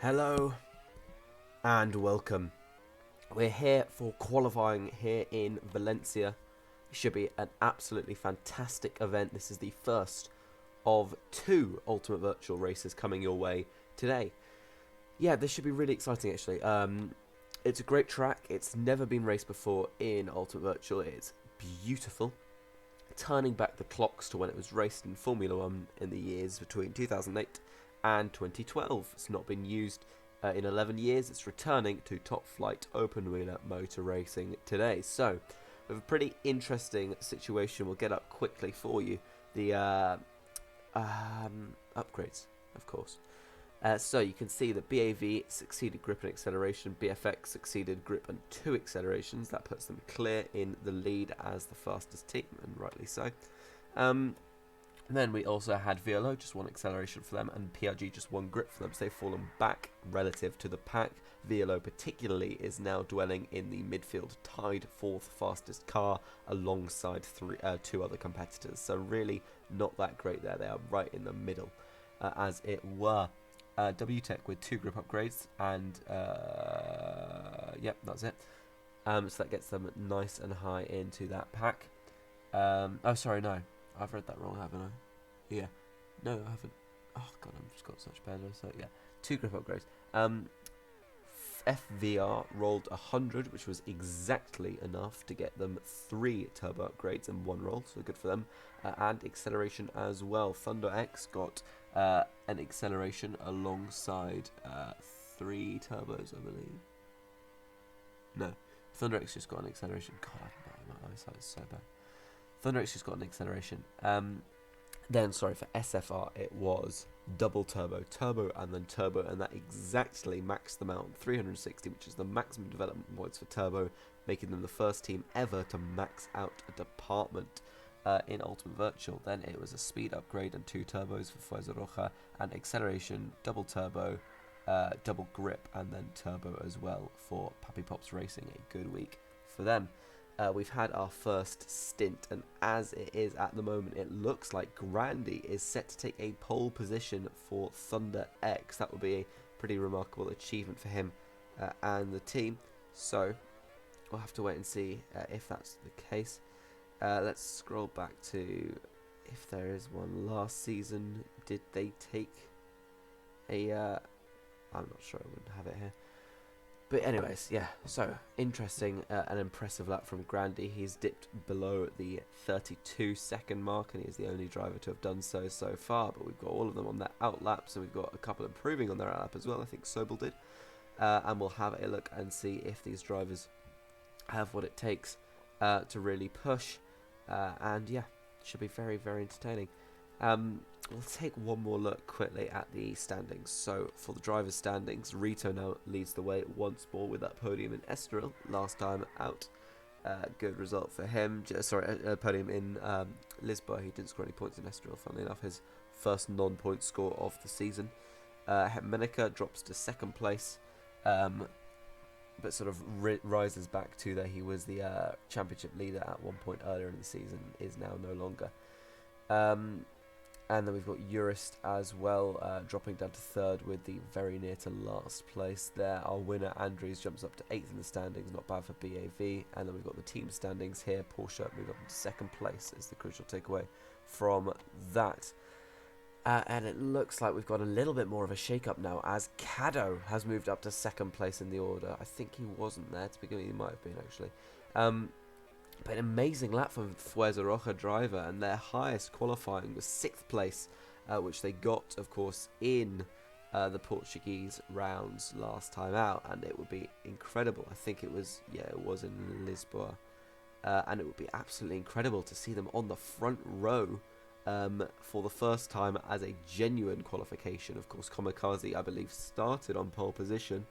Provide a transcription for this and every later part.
Hello and welcome. We're here for qualifying here in Valencia. It should be an absolutely fantastic event. This is the first of two Ultimate Virtual races coming your way today. Yeah, this should be really exciting actually. It's a great track. It's never been raced before in Ultimate Virtual. It's beautiful. Turning back the clocks to when it was raced in Formula 1 in the years between 2008 and 2012. It's not been used in 11 years. It's returning to top flight open wheeler motor racing today. So, we have a pretty interesting situation. We'll get up quickly for you. The upgrades, of course. So you can see that BAV succeeded grip and acceleration, BFX succeeded grip and 2 accelerations. That puts them clear in the lead as the fastest team, and rightly so. Then we also had VLO, just 1 acceleration for them, and PRG just 1 grip for them, so they've fallen back relative to the pack. VLO particularly is now dwelling in the midfield, tied 4th fastest car alongside 2 other competitors. So really not that great there. They are right in the middle, as it were. WTech with 2 grip upgrades, and yep, that's it. So that gets them nice and high into that pack. Oh, sorry, no. I've read that wrong, haven't I? Yeah. No, I haven't. Oh, God, I've just got such bad. So, yeah. 2 grip upgrades. FVR rolled 100, which was exactly enough to get them 3 turbo upgrades in 1 roll, so good for them. And acceleration as well. Thunder X got an acceleration alongside 3 turbos, I believe. No, Thunder X just got an acceleration. God, my eyesight is so bad. Thunder X just got an acceleration. Then, sorry, for SFR, it was double turbo, and then turbo, and that exactly maxed them out 360, which is the maximum development points for turbo, making them the first team ever to max out a department in Ultimate Virtual. Then it was a speed upgrade and 2 turbos for Fuerza Roja, and acceleration, double turbo, double grip, and then turbo as well for Papi Pops Racing. A good week for them. We've had our first stint, and as it is at the moment, it looks like Grandy is set to take a pole position for Thunder X. That would be a pretty remarkable achievement for him and the team. So we'll have to wait and see if that's the case. Let's scroll back to if there is one. Last season, did they take a... I'm not sure, I wouldn't have it here. But anyways, yeah, so interesting and impressive lap from Grandy. He's dipped below the 32-second mark, and he's the only driver to have done so far. But we've got all of them on their out laps, and we've got a couple improving on their out lap as well. I think Sobel did. And we'll have a look and see if these drivers have what it takes to really push. And yeah, should be very, very entertaining. We'll take one more look quickly at the standings. So for the drivers' standings, Rito now leads the way once more with that podium in Estoril last time out. Good result for him. Podium in Lisboa. He didn't score any points in Estoril, funnily enough, his first non-point score of the season. Menica drops to 2nd place, but sort of rises back to there. He was the championship leader at one point earlier in the season, is now no longer. And then we've got Urist as well, dropping down to 3rd with the very near to last place there. Our winner, Andrews, jumps up to 8th in the standings, not bad for BAV. And then we've got the team standings here. Porsche moved up into 2nd place is the crucial takeaway from that. And it looks like we've got a little bit more of a shake-up now, as Caddo has moved up to 2nd place in the order. I think he wasn't there to begin with, he might have been actually. But an amazing lap from Fuerza Roja driver, and their highest qualifying was 6th place, which they got, of course, in the Portuguese rounds last time out, and it would be incredible. I think it was, yeah, it was in Lisboa, and it would be absolutely incredible to see them on the front row for the first time as a genuine qualification. Of course, Kamikaze, I believe, started on pole position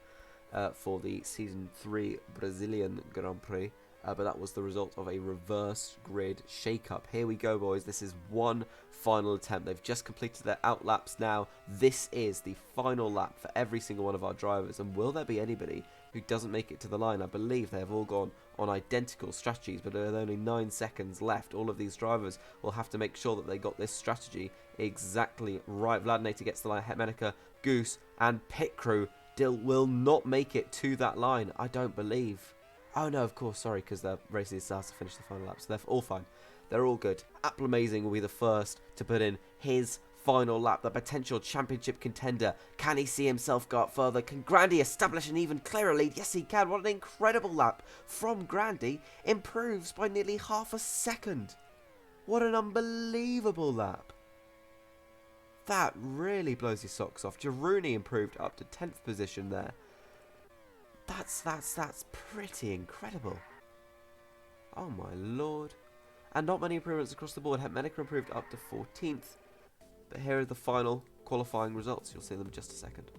for the Season 3 Brazilian Grand Prix. But that was the result of a reverse grid shake-up. Here we go, boys. This is one final attempt. They've just completed their out laps now. This is the final lap for every single one of our drivers. And will there be anybody who doesn't make it to the line? I believe they have all gone on identical strategies, but with only 9 seconds left, all of these drivers will have to make sure that they got this strategy exactly right. Vladinator gets the line. Hetmanica, Goose, and pit crew will not make it to that line, I don't believe. Oh no, of course, sorry, because they're racing starts to finish the final lap, so they're all fine. They're all good. Amazing will be the first to put in his final lap, the potential championship contender. Can he see himself go up further? Can Grandy establish an even clearer lead? Yes, he can. What an incredible lap from Grandy. Improves by nearly half a second. What an unbelievable lap. That really blows his socks off. Girouni improved up to 10th position there. That's pretty incredible. Oh my lord. And not many improvements across the board. Hetmanica improved up to 14th. But here are the final qualifying results. You'll see them in just a second.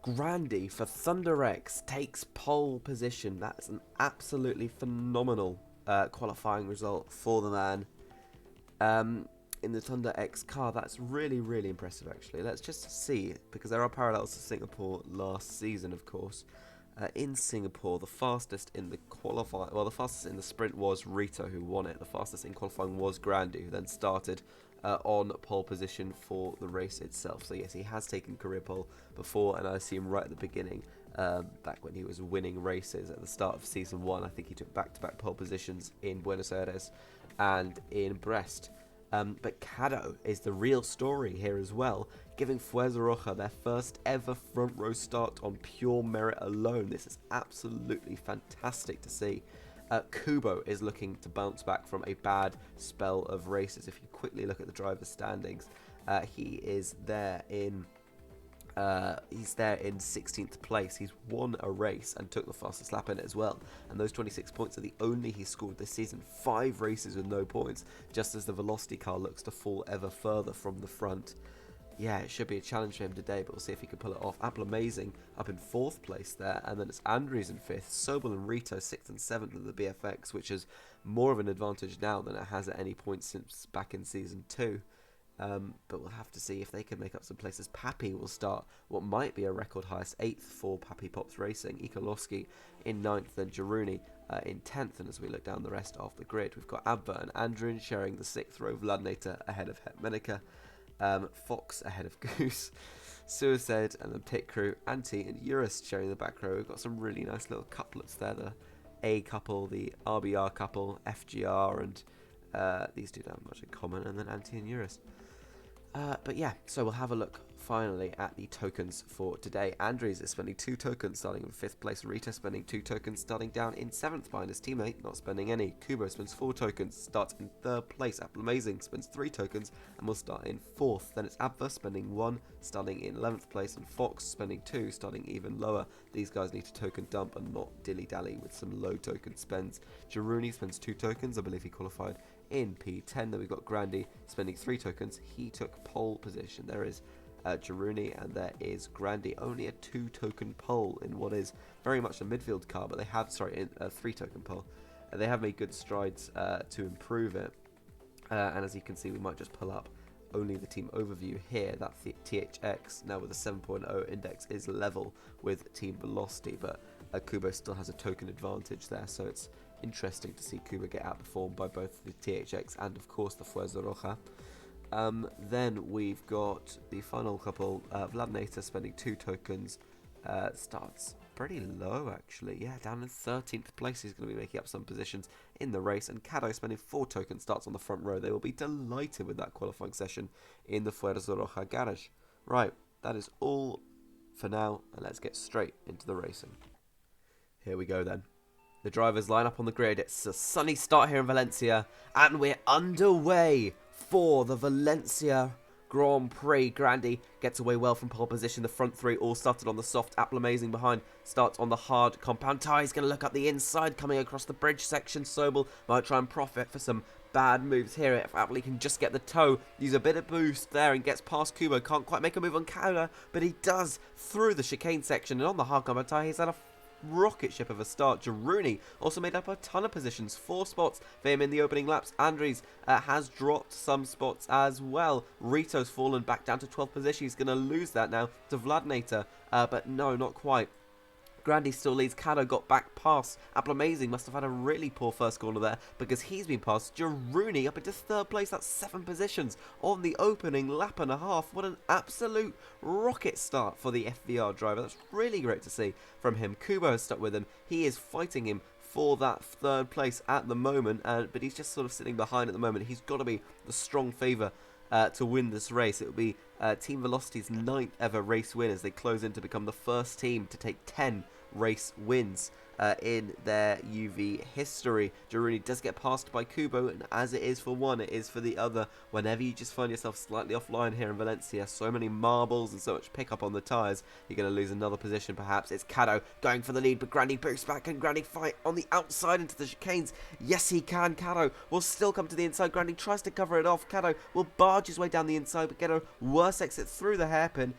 Grandy for Thunder X takes pole position. That's an absolutely phenomenal qualifying result for the man. In the Thunder X car, that's really, really impressive actually. Let's just see, because there are parallels to Singapore last season, of course. In Singapore, the fastest in the qualifying, well, the fastest in the sprint was Rito, who won it. The fastest in qualifying was Grandy, who then started on pole position for the race itself. So yes, he has taken career pole before, and I see him right at the beginning, back when he was winning races at the start of season 1. I think he took back-to-back pole positions in Buenos Aires and in Brest. But Caddo is the real story here as well, giving Fuerza Roja their first ever front row start on pure merit alone. This is absolutely fantastic to see. Kubo is looking to bounce back from a bad spell of races. If you quickly look at the driver's standings, he is there in 16th place. He's won a race and took the fastest lap in it as well. And those 26 points are the only he's scored this season. 5 races with no points, just as the Velocity car looks to fall ever further from the front. Yeah, it should be a challenge for him today, but we'll see if he can pull it off. Amazing up in 4th place there, and then it's Andrews in 5th, Sobel and Rito 6th and 7th of the BFX, which is more of an advantage now than it has at any point since back in Season 2. But we'll have to see if they can make up some places. Pappy will start what might be a record highest 8th for Pappy Pops Racing. Ikolowski in 9th, then Girouni in 10th. And as we look down the rest of the grid, we've got Abba and Andrin sharing the 6th row, Vladnator ahead of Hetmanica, Fox ahead of Goose, Suicide and the pit crew, Anti and Eurus sharing the back row. We've got some really nice little couplets there, the A couple, the RBR couple, FGR, and these two don't have much in common, and then Anti and Eurus. But yeah, so we'll have a look finally at the tokens for today. Andres is spending 2 tokens starting in 5th place. Rita spending 2 tokens starting down in 7th behind his teammate, not spending any. Kubo spends 4 tokens, starts in 3rd place. Amazing spends 3 tokens and will start in 4th. Then it's Abva spending 1, starting in 11th place, and Fox spending 2, starting even lower. These guys need to token dump and not dilly-dally with some low token spends. Girouni spends 2 tokens, I believe he qualified in P10. Then we've got Grandy spending 3 tokens. He took pole position. There is Girouni and there is Grandy. Only a 2 token pole in what is very much a midfield car, but they have, a 3 token pole. They have made good strides to improve it. And as you can see, we might just pull up only the team overview here. That THX now with a 7.0 index is level with Team Velocity, but Kubo still has a token advantage there, so it's interesting to see Kubo get outperformed by both the THX and of course the Fuerza Roja. Then we've got the final couple, Vladnator spending 2 tokens, starts pretty low actually, yeah, down in 13th place. He's going to be making up some positions in the race, and Caddo spending 4 tokens, starts on the front row. They will be delighted with that qualifying session in the Fuerza Roja garage. Right, that is all for now, and let's get straight into the racing. Here we go then. The drivers line up on the grid. It's a sunny start here in Valencia, and we're underway for the Valencia Grand Prix. Grandy gets away well from pole position. The front 3 all started on the soft. Amazing behind starts on the hard compound tire. He's going to look up the inside, coming across the bridge section. Sobel might try and profit for some bad moves here. If Appley can just get the toe, use a bit of boost there and gets past Kubo. Can't quite make a move on Kauda, but he does through the chicane section, and on the hard compound tire, he's had a rocket ship of a start. Girouni also made up a ton of positions, 4 spots for him in the opening laps. Andres has dropped some spots as well. Rito's fallen back down to 12th position. He's going to lose that now to Vladnator, but no, not quite. Grandy still leads. Caddo got back past. Amazing must have had a really poor first corner there because he's been past Girouni up into third place. That's 7 positions on the opening lap and a half. What an absolute rocket start for the FVR driver. That's really great to see from him. Kubo has stuck with him. He is fighting him for that third place at the moment, but he's just sort of sitting behind at the moment. He's got to be the strong favour to win this race. It will be Team Velocity's 9th ever race win as they close in to become the first team to take 10 race wins in their UV history. Girouni does get passed by Kubo, and as it is for one, it is for the other. Whenever you just find yourself slightly offline here in Valencia, so many marbles and so much pickup on the tyres, you're going to lose another position perhaps. It's Caddo going for the lead, but Grandy boosts back. Can Grandy fight on the outside into the chicanes? Yes, he can. Caddo will still come to the inside. Grandy tries to cover it off. Caddo will barge his way down the inside, but get a worse exit through the hairpin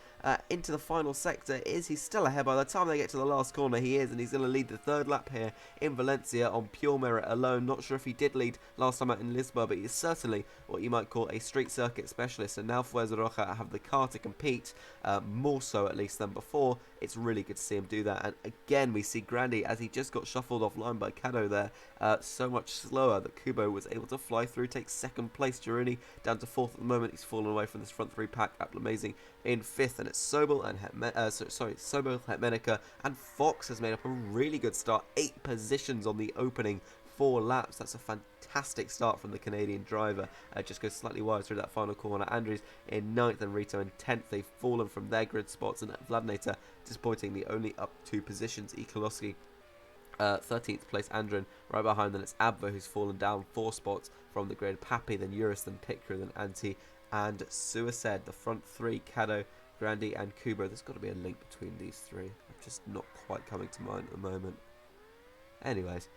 into the final sector. Is he still ahead? By the time they get to the last corner, he is, and he's going to lead the third lap here in Valencia on pure merit alone. Not sure if he did lead last time out in Lisboa, but he's certainly what you might call a street circuit specialist, and now Fuerza Roja have the car to compete, more so at least than before. It's really good to see him do that, and again we see Grandy, as he just got shuffled offline by Caddo there, so much slower that Kubo was able to fly through, take second place. Girouni down to 4th at the moment. He's fallen away from this front 3 pack. Amazing in 5th, and it's Sobel and Sobel, Hetmenica, and Fox has made up a really good start. 8 positions on the opening 4 laps. That's a fantastic start from the Canadian driver. Just goes slightly wide through that final corner. Andrews in 9th and Rito in 10th. They've fallen from their grid spots, and Vladnator disappointingly only up 2 positions. Ikoloski 13th place, Andrin right behind. Then it's Abva who's fallen down 4 spots from the grid. Pappy, then Eurus, then Pikra, then Anti, and Suicide. The front 3, Caddo, Grandy, and Kubo. There's got to be a link between these 3. I'm just not quite coming to mind at the moment. Anyways,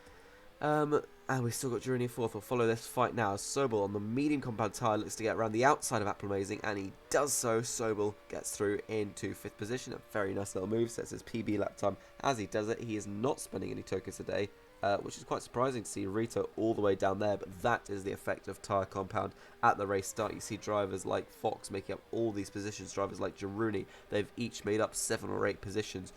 and we've still got Girouni 4th. We'll follow this fight now as Sobel on the medium compound tyre looks to get around the outside of Amazing, and he does so. Sobel gets through into 5th position. A very nice little move, sets his PB lap time as he does it. He is not spending any tokens today, which is quite surprising to see Rito all the way down there, but that is the effect of tyre compound at the race start. You see drivers like Fox making up all these positions, drivers like Girouni, they've each made up 7 or 8 positions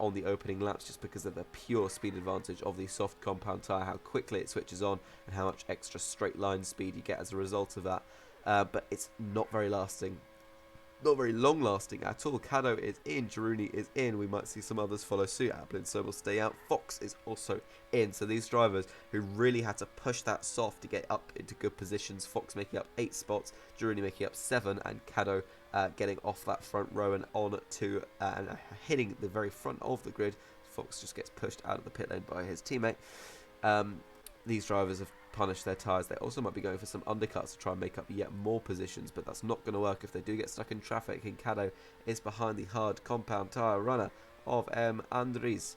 on the opening laps just because of the pure speed advantage of the soft compound tyre, how quickly it switches on and how much extra straight line speed you get as a result of that. But it's not very lasting. Not very long lasting at all. Caddo is in, Girouni is in. We might see some others follow suit. Applin so will stay out. Fox is also in. So these drivers who really had to push that soft to get up into good positions. Fox making up 8 spots, Girouni making up 7, and Caddo getting off that front row and on to and hitting the very front of the grid. Fox just gets pushed out of the pit lane by his teammate. These drivers have punished their tyres. They also might be going for some undercuts to try and make up yet more positions, but that's not going to work if they do get stuck in traffic. Hincado is behind the hard compound tyre runner of Andres.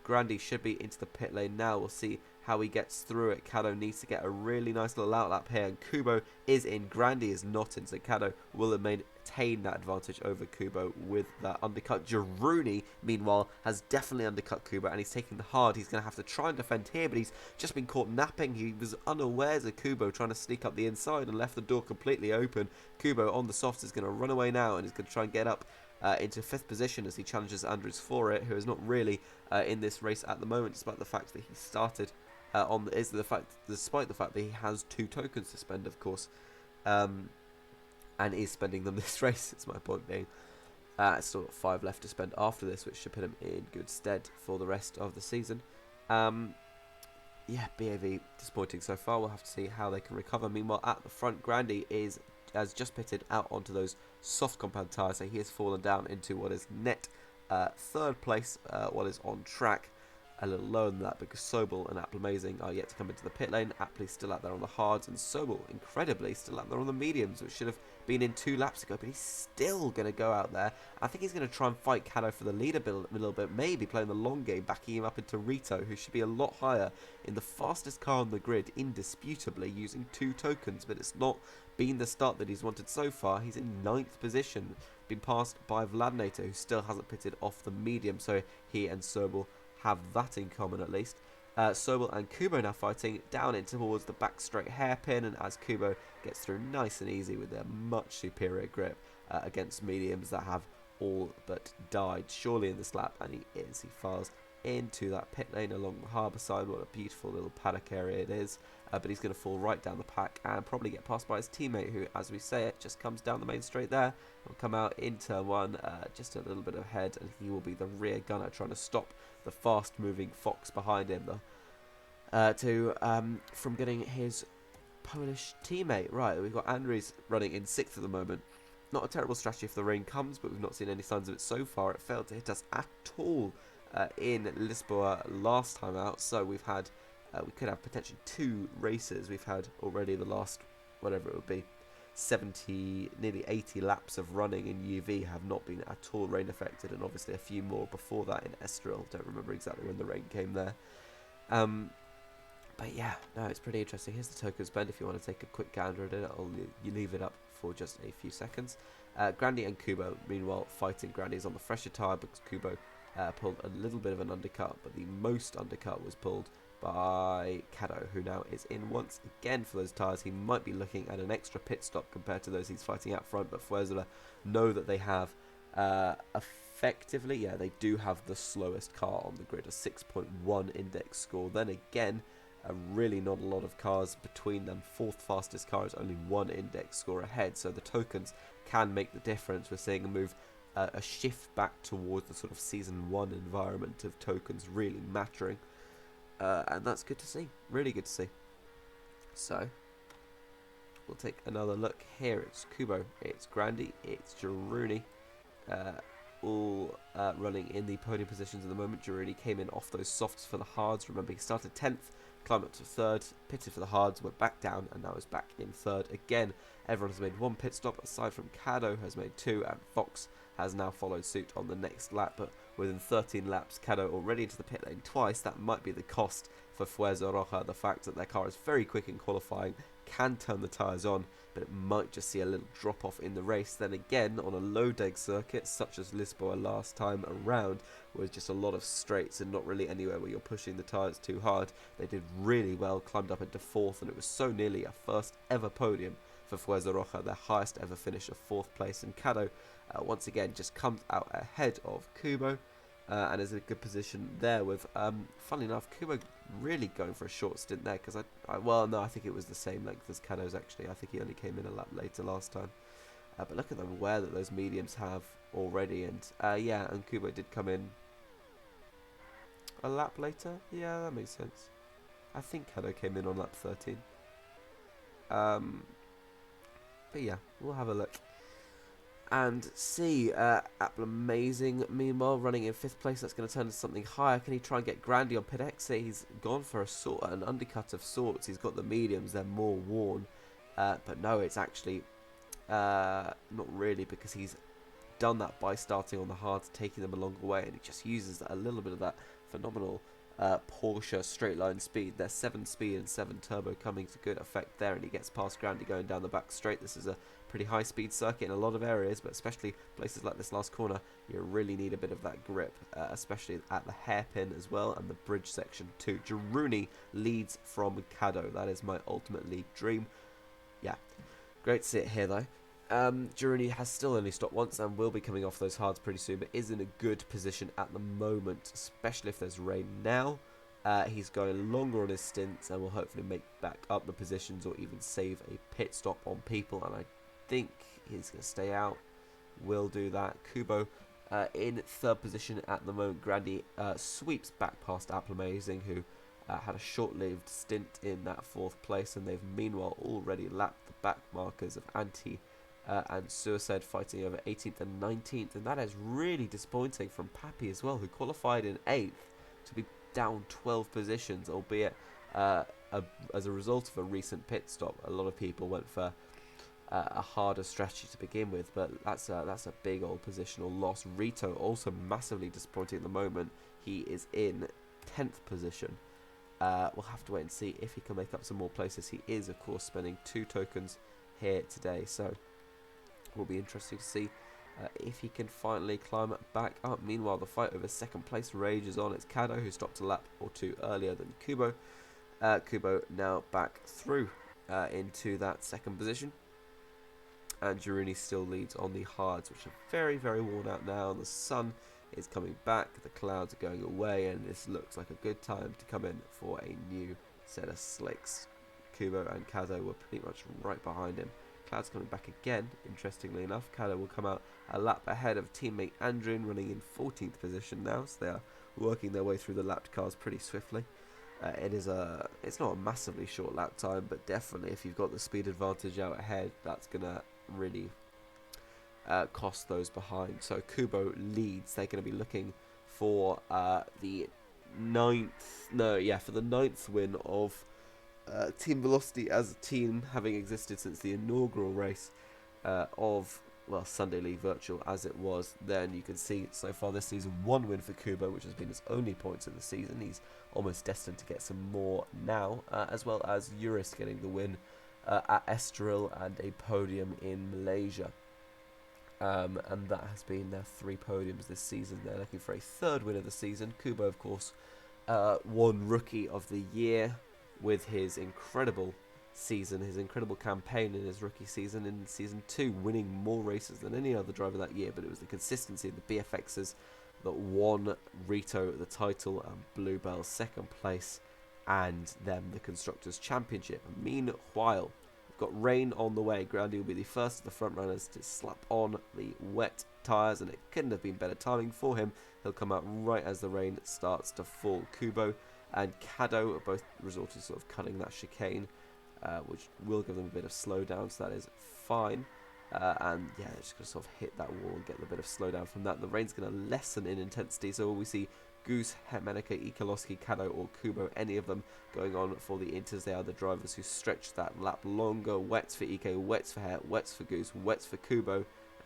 Grandy should be into the pit lane now. We'll see how he gets through it. Caddo needs to get a really nice little outlap here, and Kubo is in. Grandy is not in, so Caddo will maintain that advantage over Kubo with that undercut. Girouni, meanwhile, has definitely undercut Kubo, and he's taking the hard. He's going to have to try and defend here, but he's just been caught napping. He was unawares of Kubo trying to sneak up the inside and left the door completely open. Kubo on the softs is going to run away now, and he's going to try and get up into 5th position as he challenges Andrews for it, who is not really in this race at the moment, despite the fact that he started despite the fact that he has 2 tokens to spend, of course, and is spending them this race. It's my point being. Still got 5 left to spend after this, which should put him in good stead for the rest of the season. Yeah, BAV disappointing so far. We'll have to see how they can recover. Meanwhile, at the front, Grandy has just pitted out onto those soft compound tyres, so he has fallen down into what is net 3rd place, what is on track. A little lower than that because Sobel and Amazing are yet to come into the pit lane. Appley still out there on the hards, and Sobel, incredibly, still out there on the mediums, which should have been in 2 laps ago, but he's still going to go out there. I think he's going to try and fight Caddo for the lead a little bit, maybe playing the long game, backing him up into Rito, who should be a lot higher in the fastest car on the grid, indisputably, using 2 tokens, but it's not been the start that he's wanted so far. He's in 9th position, been passed by Vladnator, who still hasn't pitted off the medium, so he and Sobel have that in common at least. Sobel and Kubo now fighting down in towards the back straight hairpin, and as Kubo gets through nice and easy with their much superior grip against mediums that have all but died surely in this lap, and he is. He files into that pit lane along the harbour side. What a beautiful little paddock area it is. But he's going to fall right down the pack and probably get passed by his teammate, who, as we say it, just comes down the main straight there. Will come out in turn 1, just a little bit ahead, and he will be the rear gunner trying to stop the fast-moving Fox behind him from getting his Polish teammate. Right, we've got Andres running in 6th at the moment. Not a terrible strategy if the rain comes, but we've not seen any signs of it so far. It failed to hit us at all in Lisboa last time out, so we've had we could have potentially 2 races. We've had already the last, whatever it would be, 70, nearly 80 laps of running in UV have not been at all rain affected, and obviously a few more before that in Estoril. Don't remember exactly when the rain came there. But yeah, no, it's pretty interesting. Here's the tokens bend if you want to take a quick gander at it. You leave it up for just a few seconds. Grandi and Kubo, meanwhile, fighting. Grandi's on the fresher tyre because Kubo pulled a little bit of an undercut, but the most undercut was pulled by Caddo, who now is in once again for those tyres. He might be looking at an extra pit stop compared to those he's fighting out front, but Fuerzola know that they have effectively, yeah, they do have the slowest car on the grid, a 6.1 index score. Then again, really not a lot of cars between them. 4th fastest car is only 1 index score ahead, so the tokens can make the difference. We're seeing a move, a shift back towards the sort of Season 1 environment of tokens really mattering. And that's good to see, really good to see. So, we'll take another look. Here it's Kubo, it's Grandi, it's Giruni, all running in the podium positions at the moment. Giruni came in off those softs for the hards. Remember, he started 10th, climbed up to 3rd, pitted for the hards, went back down, and now is back in 3rd again. Everyone has made 1 pit stop, aside from Caddo has made 2, and Fox has now followed suit on the next lap, but within 13 laps, Caddo already into the pit lane twice. That might be the cost for Fuerzola, the fact that their car is very quick in qualifying, can turn the tyres on, but it might just see a little drop off in the race. Then again, on a low deg circuit such as Lisboa last time around, where just a lot of straights and not really anywhere where you're pushing the tyres too hard, they did really well, climbed up into 4th, and it was so nearly a first ever podium for Fuerzola, their highest ever finish of 4th place. And Caddo once again just comes out ahead of Kubo, and is in a good position there with, funnily enough, Kubo really going for a short stint there, because I think it was the same length as Caddo's actually. I think he only came in a lap later last time. But look at the wear that those mediums have already, and yeah, and Kubo did come in a lap later. Yeah, that makes sense. I think Caddo came in on lap 13. But yeah, we'll have a look and see. Amazing, meanwhile, running in 5th place. That's going to turn into something higher. Can he try and get Grandi on pit exit? He's gone for an undercut of sorts. He's got the mediums, they're more worn. But no, it's actually not really, because he's done that by starting on the hards, taking them a longer way, and he just uses a little bit of that phenomenal Porsche straight line speed. There's 7 speed and 7 turbo coming to good effect there, and he gets past Grandi going down the back straight. This is a pretty high speed circuit in a lot of areas, but especially places like this last corner, you really need a bit of that grip, especially at the hairpin as well, and the bridge section too. Giruni leads from Caddo. That is my ultimate league dream. Yeah, great to see it here though. Giruni has still only stopped once and will be coming off those hards pretty soon, but is in a good position at the moment, especially if there's rain now. He's going longer on his stints and will hopefully make back up the positions or even save a pit stop on people, and I think he's going to stay out. Will do that. Kubo in 3rd position at the moment. Grandi sweeps back past Amazing, who had a short-lived stint in that 4th place, and they've meanwhile already lapped the back markers of Anti and Suicide, fighting over 18th and 19th, and that is really disappointing from Pappy as well, who qualified in 8th to be down 12 positions, albeit as a result of a recent pit stop. A lot of people went for a harder strategy to begin with, but that's a big old positional loss. Rito also massively disappointing at the moment. He is in 10th position. We'll have to wait and see if he can make up some more places. He is, of course, spending 2 tokens here today, so will be interesting to see if he can finally climb back up. Meanwhile, the fight over 2nd place rages on. It's Caddo, who stopped a lap or 2 earlier than Kubo. Kubo now back through into that 2nd position. and Girouni still leads on the hards, which are very, very worn out now. The sun is coming back, the clouds are going away, and this looks like a good time to come in for a new set of slicks. Kubo and Kazo were pretty much right behind him. Cloud's coming back again, interestingly enough. Kazo will come out a lap ahead of teammate Andrin, running in 14th position now, so they are working their way through the lapped cars pretty swiftly. It's not a massively short lap time, but definitely if you've got the speed advantage out ahead, that's going to really cost those behind. So Kubo leads. They're going to be looking for the ninth win of Team Velocity as a team, having existed since the inaugural race of Sunday League Virtual as it was then. You can see so far this season, one win for Kubo, which has been his only points of the season. He's almost destined to get some more now, as well as Eurus getting the win at Estoril and a podium in Malaysia. And that has been their 3 podiums this season. They're looking for a 3rd win of the season. Kubo, of course, won Rookie of the Year with his incredible season, his incredible campaign in his rookie season, in season 2, winning more races than any other driver that year. But it was the consistency of the BFXs that won Rito the title and Bluebell 2nd place, and then the Constructors' Championship. Meanwhile, we've got rain on the way. Grandy will be the first of the front runners to slap on the wet tyres, and it couldn't have been better timing for him. He'll come out right as the rain starts to fall. Kubo and Kado are both resorted to sort of cutting that chicane, which will give them a bit of slowdown, so that is fine. And yeah, they're just going to sort of hit that wall and get a bit of slowdown from that. The rain's going to lessen in intensity, so we see Goose, Hetmanica, Ikoloski, Kado or Kubo, any of them going on for the Inters. They are the drivers who stretch that lap longer. Wets for Ike, wets for Het, wets for Goose, wets for Kubo. And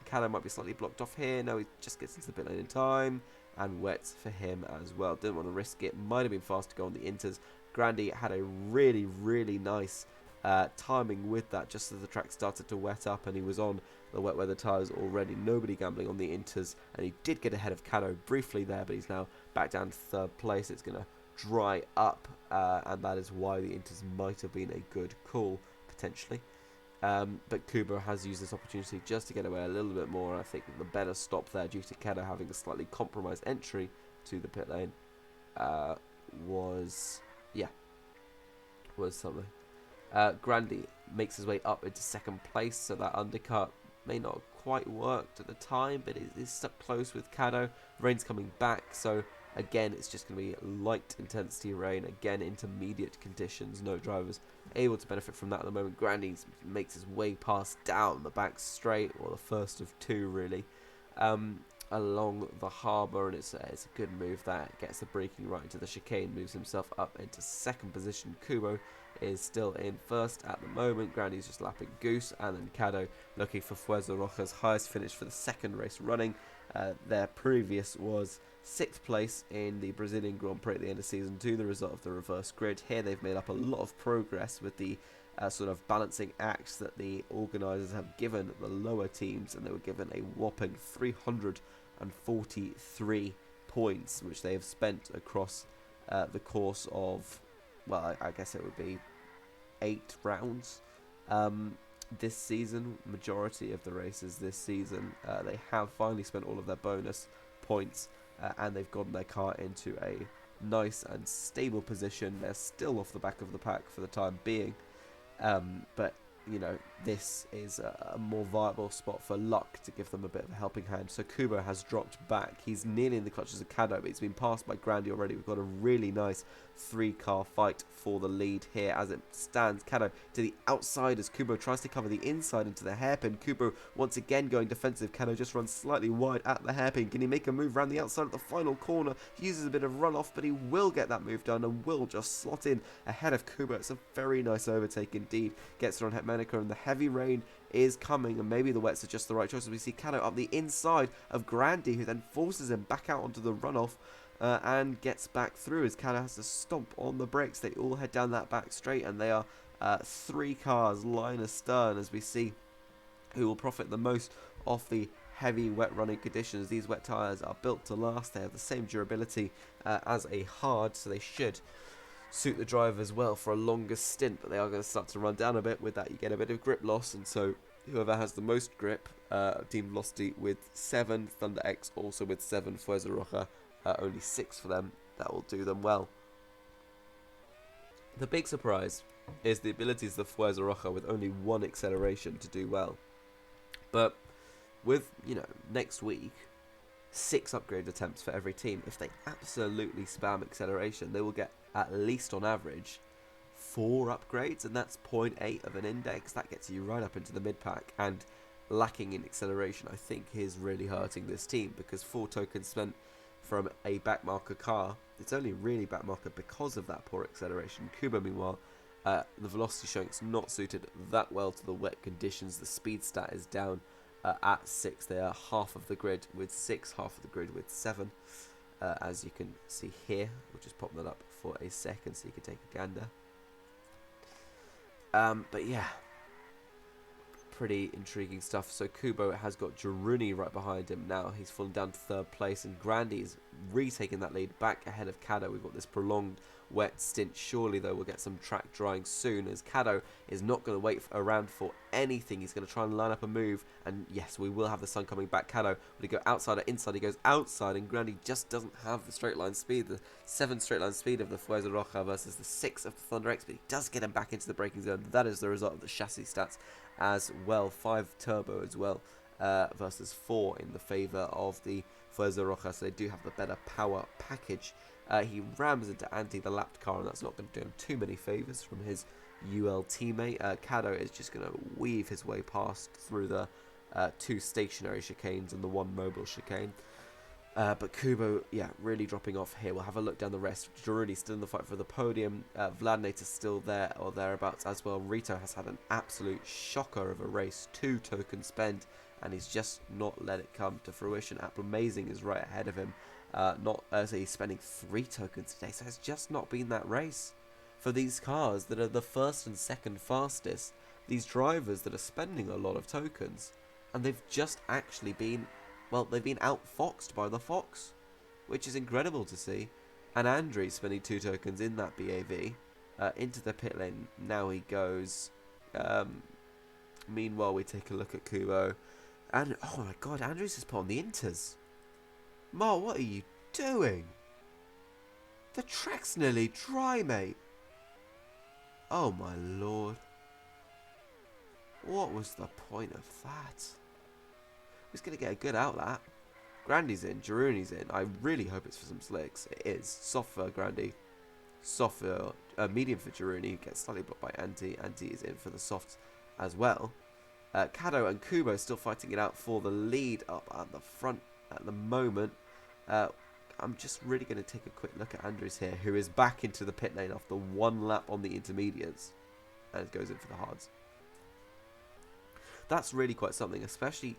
Kado might be slightly blocked off here. No, he just gets into the pit lane in time. And wets for him as well. Didn't want to risk it. Might have been fast to go on the Inters. Grandy had a really, really nice timing with that, just as the track started to wet up and he was on the wet weather tyres already. Nobody gambling on the Inters, and he did get ahead of Kado briefly there, but he's now back down to 3rd place. It's going to dry up, and that is why the Inters might have been a good call, potentially. But Kubo has used this opportunity just to get away a little bit more. I think the better stop there, due to Kado having a slightly compromised entry to the pit lane, was something. Grandy makes his way up into 2nd place, so that undercut may not have quite worked at the time, but it is stuck close with Kado. Rain's coming back, so again it's just going to be light intensity rain, again intermediate conditions. No drivers able to benefit from that at the moment. Grandy makes his way past down the back straight, or the first of 2 really, along the harbour, and it's a good move that gets the braking right into the chicane, moves himself up into 2nd position. Kubo is still in 1st at the moment. Grandy's just lapping Goose, and then Kado looking for Fuerza Roja's highest finish for the 2nd race running. Their previous was 6th place in the Brazilian Grand Prix at the end of season 2, the result of the reverse grid. Here they've made up a lot of progress with the sort of balancing acts that the organisers have given the lower teams, and they were given a whopping 343 points, which they have spent across the course of, well, I guess it would be 8 rounds this season. Majority of the races this season, they have finally spent all of their bonus points, and they've gotten their car into a nice and stable position. They're still off the back of the pack for the time being, but you know, this is a more viable spot for luck to give them a bit of a helping hand. So Kubo has dropped back. He's nearly in the clutches of Kado, but he's been passed by Grandy already. We've got a really nice 3-car fight for the lead here as it stands. Kado to the outside as Kubo tries to cover the inside into the hairpin. Kubo once again going defensive. Kado just runs slightly wide at the hairpin. Can he make a move around the outside of the final corner? He uses a bit of runoff, but he will get that move done and will just slot in ahead of Kubo. It's a very nice overtake indeed. Gets her on Hetmanica, and the heavy rain is coming, and maybe the wets are just the right choice. We see Kado up the inside of Grandy, who then forces him back out onto the runoff and gets back through as Kado has to stomp on the brakes. They all head down that back straight, and they are 3 cars line astern as we see who will profit the most off the heavy wet running conditions. These wet tyres are built to last. They have the same durability as a hard, so they should suit the drivers well for a longer stint, but they are going to start to run down a bit. With that, you get a bit of grip loss, and so whoever has the most grip, Team Velocity with 7, Thunder X also with 7, Fuerza Roja only 6 for them. That will do them well. The big surprise is the abilities of Fuerza Roja with only 1 acceleration to do well. But with, next week, 6 upgrade attempts for every team. If they absolutely spam acceleration, they will get at least on average 4 upgrades, and that's 0.8 of an index. That gets you right up into the mid-pack, and lacking in acceleration, I think, is really hurting this team, because 4 tokens spent from a backmarker car, it's only really backmarker because of that poor acceleration. Kubo, meanwhile, the velocity showing it's not suited that well to the wet conditions. The speed stat is down at 6. They are half of the grid with 6, half of the grid with 7. As you can see here, we'll just pop that up for a second so you can take a gander. But yeah, pretty intriguing stuff. So Kubo has got Jiruni right behind him now. He's fallen down to 3rd place, and Grandy is retaking that lead back ahead of Kado. We've got this prolonged wet stint. Surely, though, we'll get some track drying soon, as Kado is not going to wait around for anything. He's going to try and line up a move, and yes, we will have the sun coming back. Kado, will he go outside or inside? He goes outside, and Grandy just doesn't have the straight line speed, the 7 straight line speed of the Fuerza Roja versus the 6 of the Thunder X, but he does get him back into the braking zone. That is the result of the chassis stats as well. 5 turbo as well, versus 4 in the favour of the Fuerza Roja, so they do have the better power package. He rams into Anti, the lapped car, and that's not going to do him too many favours from his UL teammate. Kado is just going to weave his way past through the 2 stationary chicanes and the 1 mobile chicane. But Kubo, yeah, really dropping off here. We'll have a look down the rest. Jiruni still in the fight for the podium. Vladinator's still there or thereabouts as well. Rito has had an absolute shocker of a race. 2 token spent, and he's just not let it come to fruition. Amazing is right ahead of him. He's spending 3 tokens today, so it's just not been that race for these cars that are the 1st and 2nd fastest. These drivers that are spending a lot of tokens, and they've just actually been, well, they've been outfoxed by the Fox, which is incredible to see. And Andre spending 2 tokens in that BAV into the pit lane. Now he goes. Meanwhile, we take a look at Kubo, and oh my God, Andrews has put on the inters. Ma, what are you doing? The track's nearly dry, mate. Oh my lord. What was the point of that? Who's going to get a good outlap? Grandy's in, Jiruni's in. I really hope it's for some slicks. It is. Soft for Grandy. Soft for, medium for Jiruni. Gets slightly blocked by Anti. Anti is in for the softs as well. Kado and Kubo still fighting it out for the lead up at the front at the moment. I'm just really going to take a quick look at Andrews here, who is back into the pit lane after 1 lap on the intermediates and goes in for the hards. That's really quite something, especially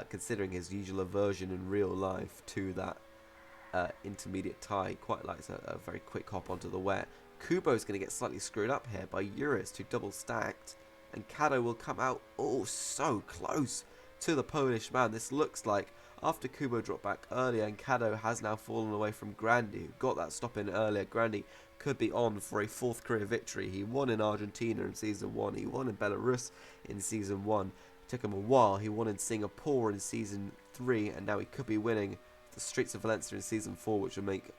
considering his usual aversion in real life to that intermediate tie. He quite likes a very quick hop onto the wet. Kubo's going to get slightly screwed up here by Urus, who double stacked, and Kado will come out, oh, so close to the Polish man. This looks like, after Kubo dropped back earlier and Kado has now fallen away from Grandy, who got that stop in earlier, Grandy could be on for a 4th career victory. He won in Argentina in Season 1, he won in Belarus in Season 1, it took him a while, he won in Singapore in Season 3, and now he could be winning the Streets of Valencia in Season 4, which will make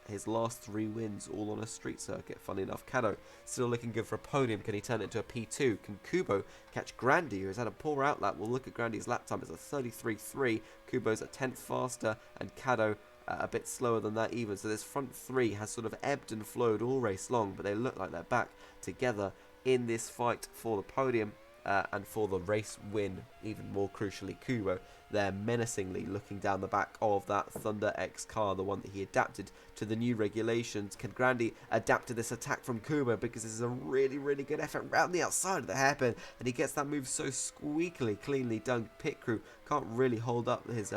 his last 3 wins all on a street circuit. Funny enough, Kado still looking good for a podium. Can he turn it into a P2? Can Kubo catch Grandy, who has had a poor outlap? We'll look at Grandy's lap time. It's a 33.3. Kubo's a 10th faster, and Kado a bit slower than that even. So this front 3 has sort of ebbed and flowed all race long, but they look like they're back together in this fight for the podium. And for the race win, even more crucially, Kubo, they're menacingly looking down the back of that Thunder X car, the one that he adapted to the new regulations. Can Grandy adapt to this attack from Kubo? Because this is a really, really good effort round the outside of the hairpin, and he gets that move so squeakily cleanly done. Pit crew can't really hold up his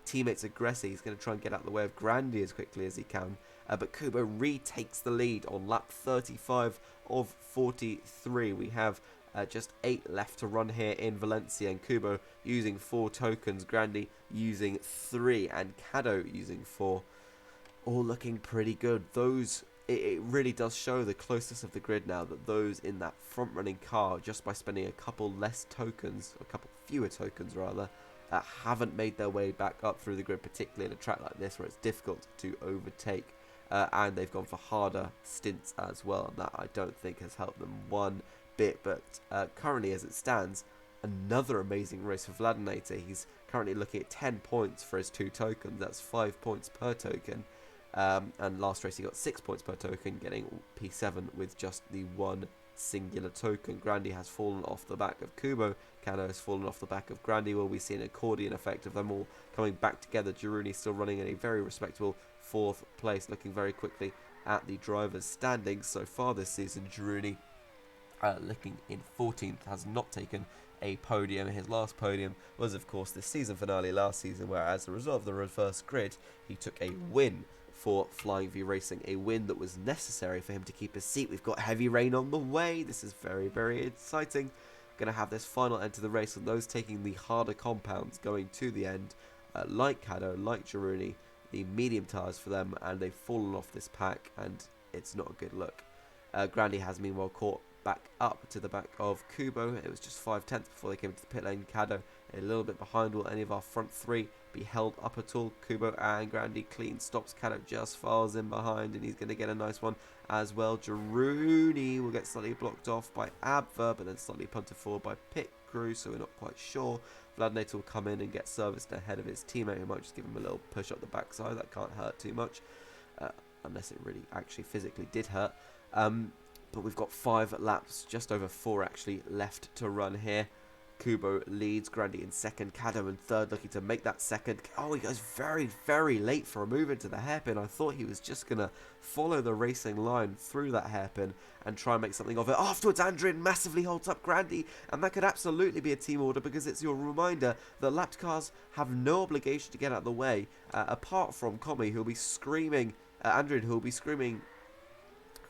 teammates aggressive. He's going to try and get out of the way of Grandy as quickly as he can. But Kubo retakes the lead on lap 35 of 43. We have just 8 left to run here in Valencia, and Kubo using 4 tokens, Grandy using 3, and Kado using 4. All looking pretty good. Those it really does show the closeness of the grid now, that those in that front running car, just by spending a couple less tokens, a couple fewer tokens rather, haven't made their way back up through the grid, particularly in a track like this where it's difficult to overtake. And they've gone for harder stints as well, and that I don't think has helped them one bit. But currently, as it stands, another amazing race for Vladinator. He's currently looking at 10 points for his 2 tokens. That's 5 points per token. And last race he got 6 points per token, getting P7 with just the 1 singular token. Grandy has fallen off the back of Kubo. Cano has fallen off the back of Grandy. Will we see an accordion effect of them all coming back together? Girouni still running in a very respectable 4th place, looking very quickly at the drivers' standings so far this season. Girouni looking in 14th, has not taken a podium. His last podium was, of course, the season finale last season, where as a result of the reverse grid, he took a win for Flying V Racing, a win that was necessary for him to keep his seat. We've got heavy rain on the way. This is very, very exciting. Going to have this final end to the race, and those taking the harder compounds going to the end, like Caddo, like Girouni, the medium tyres for them, and they've fallen off this pack, and it's not a good look. Grandy has meanwhile caught back up to the back of Kubo. It was just 5/10 before they came to the pit lane. Caddo a little bit behind. Will any of our front 3 be held up at all? Kubo and Grandy clean stops. Caddo just files in behind, and he's going to get a nice one as well. Girouni will get slightly blocked off by Abver, but then slightly punted forward by pit crew, so we're not quite sure. Vladinator will come in and get serviced ahead of his teammate, who might just give him a little push up the backside. That can't hurt too much, unless it really actually physically did hurt. But we've got 5 laps, just over 4 actually, left to run here. Kubo leads, Grandy in 2nd, Caddo in 3rd, looking to make that 2nd. Oh, he goes very, very late for a move into the hairpin. I thought he was just going to follow the racing line through that hairpin and try and make something of it. Afterwards, Andrin massively holds up Grandy, and that could absolutely be a team order, because it's your reminder that lapped cars have no obligation to get out of the way, apart from Comi, who will be screaming, Andrin, who will be screaming,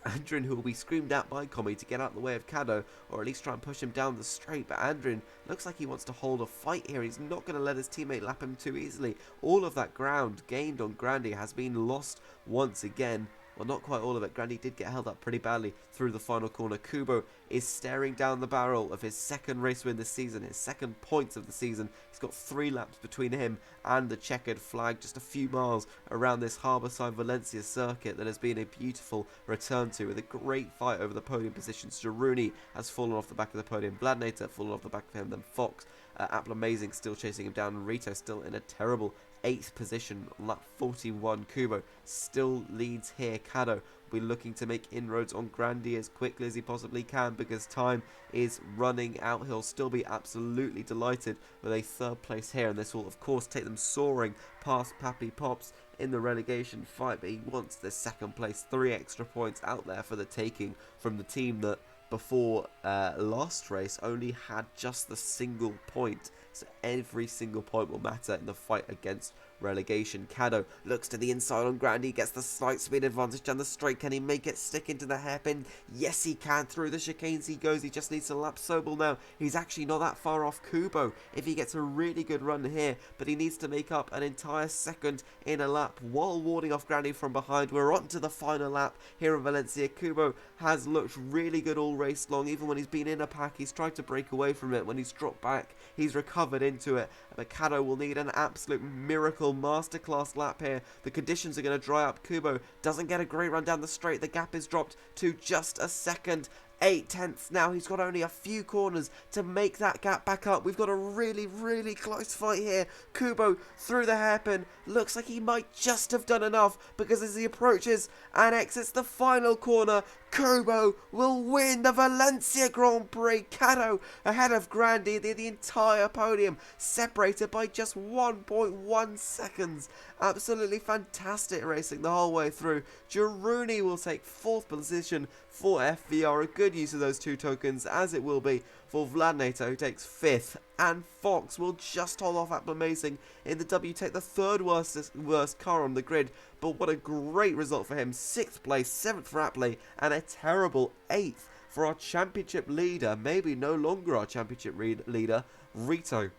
Andrin, who will be screamed at by Comi to get out of the way of Caddo, or at least try and push him down the straight. But Andrin looks like he wants to hold a fight here. He's not going to let his teammate lap him too easily. All of that ground gained on Grandy has been lost once again. Well, not quite all of it. Grandy did get held up pretty badly through the final corner. Kubo is staring down the barrel of his 2nd race win this season, his 2nd points of the season. He's got 3 laps between him and the checkered flag, just a few miles around this Harbourside Valencia circuit that has been a beautiful return to, with a great fight over the podium positions. Girouni has fallen off the back of the podium. Vladinator fallen off the back of him. Then Fox, Apple Amazing still chasing him down. Rito still in a terrible 8th position on lap 41. Kubo still leads here. Caddo will be looking to make inroads on Grandy as quickly as he possibly can, because time is running out. He'll still be absolutely delighted with a 3rd place here, and this will of course take them soaring past Pappy Pops in the relegation fight. But he wants the 2nd place, 3 extra points out there for the taking from the team that before last race only had just the single point. So every single point will matter in the fight against relegation. Caddo looks to the inside on Grandy, gets the slight speed advantage down the straight. Can he make it stick into the hairpin? Yes, he can. Through the chicanes he goes. He just needs to lap Sobel now. He's actually not that far off Kubo if he gets a really good run here, but he needs to make up an entire 2nd in a lap while warding off Grandy from behind. We're on to the final lap here in Valencia. Kubo has looked really good all race long. Even when he's been in a pack, he's tried to break away from it. When he's dropped back, he's recovered into it. But Caddo will need an absolute miracle masterclass lap here. The conditions are going to dry up. Kubo doesn't get a great run down the straight. The gap is dropped to just a 2nd. 8/10 now. He's got only a few corners to make that gap back up. We've got a really, really close fight here. Kubo through the hairpin. Looks like he might just have done enough, because as he approaches and exits the final corner, Kubo will win the Valencia Grand Prix. Caddo ahead of Grandy, the entire podium separated by just 1.1 seconds. Absolutely fantastic racing the whole way through. Girouni will take 4th position for FVR. A good use of those 2 tokens, as it will be for Vladinator, who takes 5th. And Fox will just hold off Apple Amazing in the W, take the 3rd worst car on the grid. But what a great result for him. 6th place, 7th for Apple, and a terrible 8th for our championship leader. Maybe no longer our championship leader, Rito.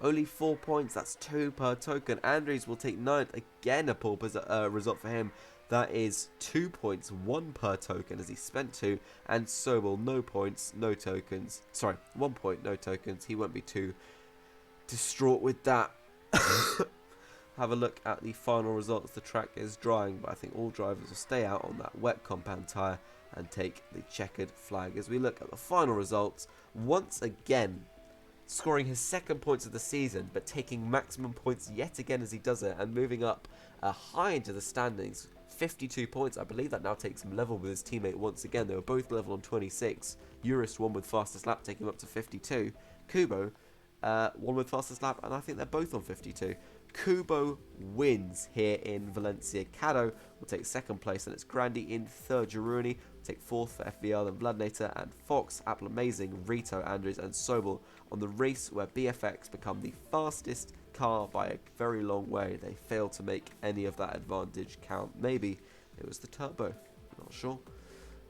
Only 4 points, that's 2 per token. Andres will take 9th, again a poor result for him. That is 2 points, 1 per token as he spent 2. And Sobel, no points, no tokens. Sorry, 1 point, no tokens. He won't be too distraught with that. Have a look at the final results. The track is drying, but I think all drivers will stay out on that wet compound tyre and take the checkered flag. As we look at the final results, once again scoring his 2nd points of the season, but taking maximum points yet again as he does it, and moving up high into the standings, 52 points. I believe that now takes him level with his teammate once again. They were both level on 26. Eurist won with fastest lap, taking him up to 52. Kubo won with fastest lap, and I think they're both on 52. Kubo wins here in Valencia. Caddo will take 2nd place, and it's Grandi in 3rd. Girouni will take 4th for FVR, then Vladnator and Fox, Apple Amazing, Rito, Andrews, and Sobel on the race where BFX become the fastest car by a very long way. They failed to make any of that advantage count. Maybe it was the turbo, not sure.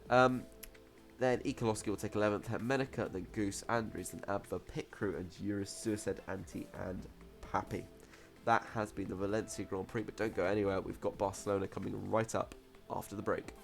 Then Ekolowski will take 11th, Menica, then Goose, Andrews, then Abva, Pit Crew, and Eurus, Suicide, Anti, and Pappy. That has been the Valencia Grand Prix, but don't go anywhere. We've got Barcelona coming right up after the break.